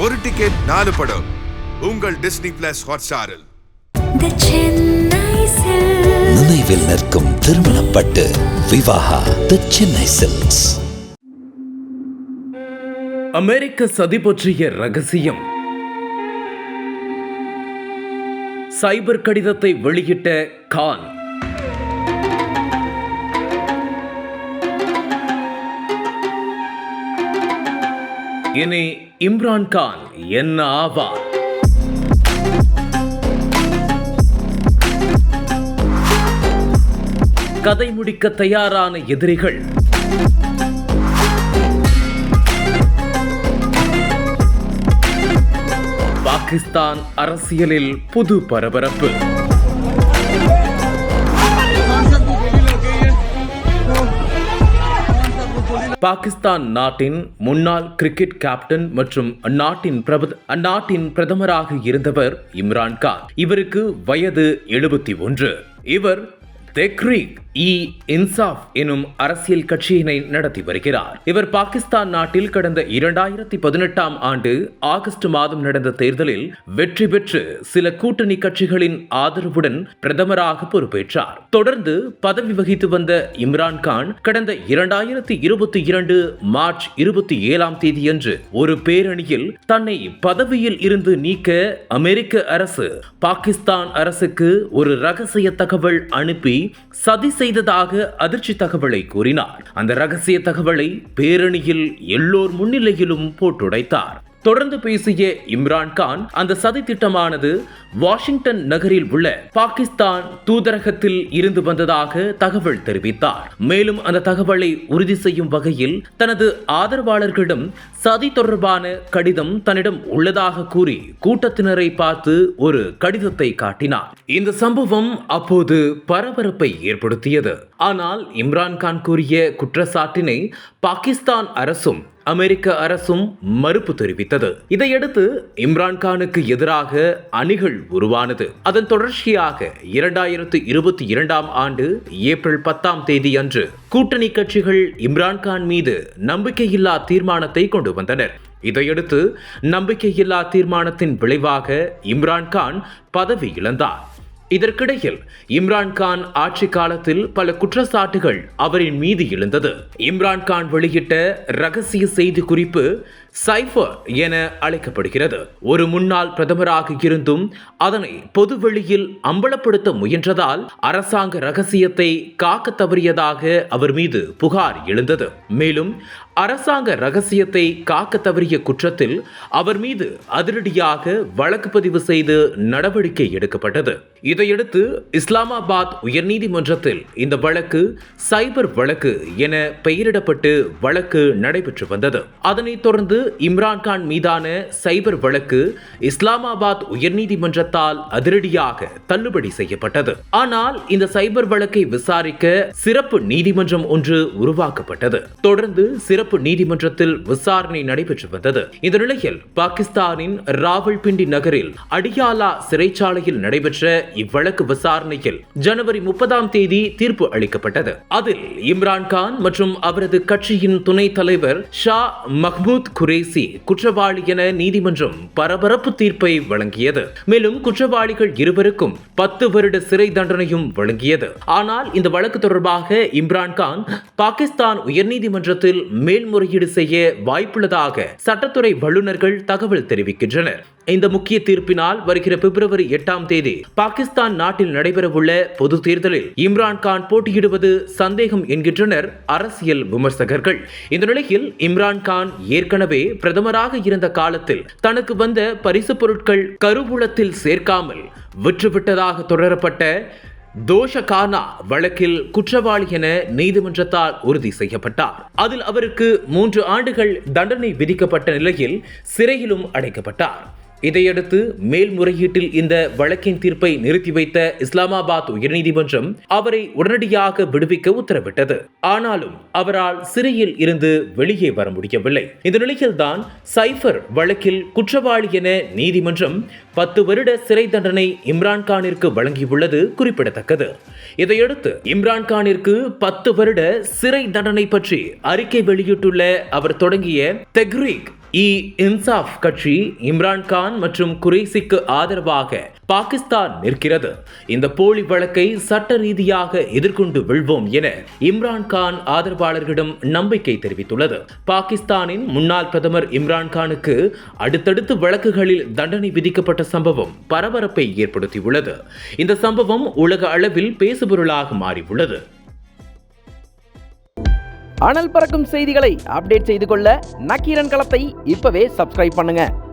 ஒரு டிக்கெட் 4 படம் உங்கள் டிஸ்னி பிளஸ் ஹாட்ஸ்டாரில். நினைவில் நிற்கும் திருமணப்பட்டு விவாஹா தி சென்னை சில்க்ஸ். அமெரிக்க சதி பற்றிய ரகசியம். சைபர் கடிதத்தை வெளியிட்ட கான். இனி இம்ரான் கான் என்ன ஆவார்? கதை முடிக்க தயாரான எதிரிகள். பாகிஸ்தான் அரசியலில் புது பரபரப்பு. பாகிஸ்தான் நாட்டின் முன்னாள் கிரிக்கெட் கேப்டன் மற்றும் அந்நாட்டின் பிரதமராக இருந்தவர் இம்ரான் கான். இவருக்கு வயது 71. இவர் தெஹ்ரீக் இ இன்சாஃப் எனும் அரசியல் கட்சியினை நடத்தி வருகிறார். இவர் பாகிஸ்தான் நாட்டில் கடந்த 2018ஆம் ஆண்டு ஆகஸ்ட் மாதம் நடந்த தேர்தலில் வெற்றி பெற்று சில கூட்டணி கட்சிகளின் ஆதரவுடன் பிரதமராக பொறுப்பேற்றார். தொடர்ந்து பதவி வகித்து வந்த இம்ரான் கான் கடந்த 2022 மார்ச் 27ஆம் தேதியன்று ஒரு பேரணியில் தன்னை பதவியில் இருந்து நீக்க அமெரிக்க அரசு பாகிஸ்தான் அரசுக்கு ஒரு ரகசிய தகவல் அனுப்பி சதி செய்ததாக அதிர்ச்சி தகவலை கூறினார். அந்த ரகசிய தகவலை பேரணியில் எல்லோர் முன்னிலையிலும் போட்டுடைத்தார். தொடர்ந்து பேசிய இம்ரான் கான் அந்த சதி திட்டமானது வாஷிங்டன் நகரில் உள்ள பாகிஸ்தான் தூதரகத்தில் இருந்து வந்ததாக தகவல் தெரிவித்தார். மேலும் அந்த தகவலை உறுதி செய்யும் வகையில் தனது ஆதரவாளர்களிடம் சதி தொடர்பான கடிதம் தன்னிடம் உள்ளதாக கூறி கூட்டத்தினரை பார்த்து ஒரு கடிதத்தை காட்டினார். இந்த சம்பவம் அப்போது பரபரப்பை ஏற்படுத்தியது. ஆனால் இம்ரான் கான் கூறிய குற்றச்சாட்டினை பாகிஸ்தான் அரசும் அமெரிக்க அரசும் மறுப்பு தெரிவித்தது. இதையடுத்து இம்ரான் கானுக்கு எதிராக அணிகள் உருவானது. அதன் தொடர்ச்சியாக 2022ஆம் ஆண்டு ஏப்ரல் 10ஆம் தேதி அன்று கூட்டணி கட்சிகள் இம்ரான் கான் மீது நம்பிக்கையில்லா தீர்மானத்தை கொண்டு வந்தனர். இதையடுத்து நம்பிக்கையில்லா தீர்மானத்தின் விளைவாக இம்ரான் கான் பதவி இழந்தார். இதற்கிடையில் இம்ரான் கான் ஆட்சி காலத்தில் பல குற்றச்சாட்டுகள் அவரின் மீது எழுந்தது. இம்ரான் கான் வெளியிட்ட ரகசிய செய்தி குறிப்பு சைஃபர் என அழைக்கப்படுகிறது. ஒரு முன்னாள் பிரதமராக இருந்தும் அதனை பொதுவெளியில் அம்பலப்படுத்த முயன்றதால் அரசாங்க ரகசியத்தை காக்க தவறியதாக அவர் மீது புகார் எழுந்தது. மேலும் அரசாங்க ரகசியத்தை காக்க தவறிய குற்றத்தில் அவர் மீது அதிரடியாக வழக்கு பதிவு செய்து நடவடிக்கை எடுக்கப்பட்டது. இதையடுத்து இஸ்லாமாபாத் உயர்நீதிமன்றத்தில் இந்த வழக்கு சைபர் வழக்கு என பெயரிடப்பட்டு வழக்கு நடைபெற்று வந்தது. அதனைத் தொடர்ந்து இம்ரான் கான் மீதான சைபர் வழக்கு இஸ்லாமாபாத் உயர்நீதிமன்றத்தால் அதிரடியாக தள்ளுபடி செய்யப்பட்டது. ஆனால் இந்த சைபர் வழக்கை விசாரிக்க சிறப்பு நீதிமன்றம் ஒன்று உருவாக்கப்பட்டது. தொடர்ந்து சிறப்பு நீதிமன்றத்தில் விசாரணை நடைபெற்று வந்தது. இந்த நிலையில் பாகிஸ்தானின் ராவல்பிண்டி நகரில் அடியாலா சிறைச்சாலையில் நடைபெற்ற இவ்வழக்கு விசாரணையில் ஜனவரி 30ஆம் தேதி தீர்ப்பு அளிக்கப்பட்டது. அதில் இம்ரான் கான் மற்றும் அவரது கட்சியின் துணைத் தலைவர் ஷா மஹ்மூத் குரேசி குற்றவாளி என நீதிமன்றம் பரபரப்பு தீர்ப்பை வழங்கியது. மேலும் குற்றவாளிகள் இருவருக்கும் 10 வருட சிறை தண்டனையும் வழங்கியது. ஆனால் இந்த வழக்கு தொடர்பாக இம்ரான் கான் பாகிஸ்தான் உயர்நீதிமன்றத்தில் மேல்முறையீடு செய்ய வாய்ப்புள்ளதாக சட்டத்துறை வல்லுநர்கள் தகவல் தெரிவிக்கின்றனர். இந்த முக்கிய தீர்ப்பினால் வருகிற பிப்ரவரி 8ஆம் தேதி பாகிஸ்தான் நாட்டில் நடைபெறவுள்ள பொது தேர்தலில் இம்ரான் கான் போட்டியிடுவது சந்தேகம் என்கின்றனர் அரசியல் விமர்சகர்கள். இந்த நிலையில் இம்ரான் கான் ஏற்கனவே பிரதமராக இருந்த காலத்தில் தனக்கு வந்த பரிசு பொருட்கள் கருவூலத்தில் சேர்க்காமல் விற்றுவிட்டதாக தொடரப்பட்ட தோஷகானா வழக்கில் குற்றவாளி என நீதிமன்றத்தால் உறுதி செய்யப்பட்டார். அதில் அவருக்கு 3 ஆண்டுகள் தண்டனை விதிக்கப்பட்ட நிலையில் சிறையிலும் அடைக்கப்பட்டார். இதையடுத்து மேல்முறையீட்டில் இந்த வழக்கின் தீர்ப்பை நிறுத்தி வைத்த இஸ்லாமாபாத் உயர்நீதிமன்றம் அவரை உடனடியாக விடுவிக்க உத்தரவிட்டது. ஆனாலும் அவரால் சிறையில் இருந்து வெளியே வர முடியவில்லை. இந்த நிலையில்தான் சைஃபர் வழக்கில் குற்றவாளி என நீதிமன்றம் 10 வருட சிறை தண்டனை இம்ரான் கானிற்கு வழங்கியுள்ளது குறிப்பிடத்தக்கது. இதையடுத்து இம்ரான் கானிற்கு 10 வருட சிறை தண்டனை பற்றி அறிக்கை வெளியிட்டுள்ள அவர் தொடங்கிய தெஹ்ரீக் இன்சாஃப் கட்சி இம்ரான்கான் மற்றும் குரேஷிக்கு ஆதரவாக பாகிஸ்தான் நிற்கிறது. இந்த போலி வழக்கை சட்ட ரீதியாக எதிர்கொண்டு வெல்வோம் என இம்ரான்கான் ஆதரவாளர்களிடம் நம்பிக்கை தெரிவித்துள்ளது. பாகிஸ்தானின் முன்னாள் பிரதமர் இம்ரான்கானுக்கு அடுத்தடுத்து வழக்குகளில் தண்டனை விதிக்கப்பட்ட சம்பவம் பரபரப்பை ஏற்படுத்தியுள்ளது. இந்த சம்பவம் உலக அளவில் பேசுபொருளாக மாறியுள்ளது. அனல் பறக்கும் செய்திகளை அப்டேட் செய்து கொள்ள நக்கீரன் களத்தை இப்பவே சப்ஸ்கிரைப் பண்ணுங்க.